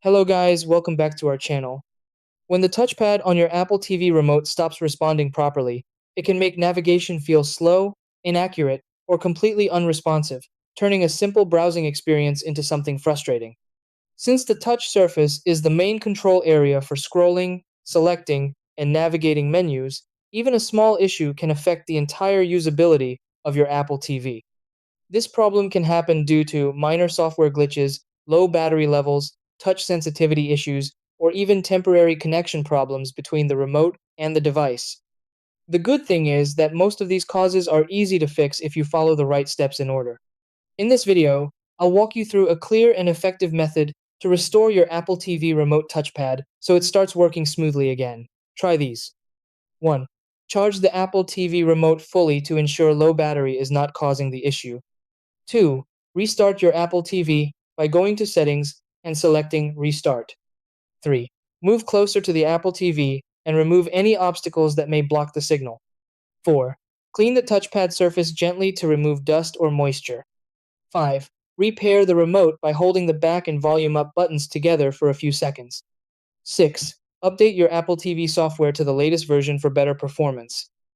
Hello guys, welcome back to our channel. When the touchpad on your Apple TV remote stops responding properly, it can make navigation feel slow, inaccurate, or completely unresponsive, turning a simple browsing experience into something frustrating. Since the touch surface is the main control area for scrolling, selecting, and navigating menus, even a small issue can affect the entire usability of your Apple TV. This problem can happen due to minor software glitches, low battery levels, touch sensitivity issues, or even temporary connection problems between the remote and the device. The good thing is that most of these causes are easy to fix if you follow the right steps in order. In this video, I'll walk you through a clear and effective method to restore your Apple TV remote touchpad so it starts working smoothly again. Try these. 1. Charge the Apple TV remote fully to ensure low battery is not causing the issue. 2. Restart your Apple TV by going to Settings and selecting Restart. 3. Move closer to the Apple TV and remove any obstacles that may block the signal. 4. Clean the touchpad surface gently to remove dust or moisture. 5. Repair the remote by holding the back and volume up buttons together for a few seconds. 6. Update your Apple TV software to the latest version for better performance.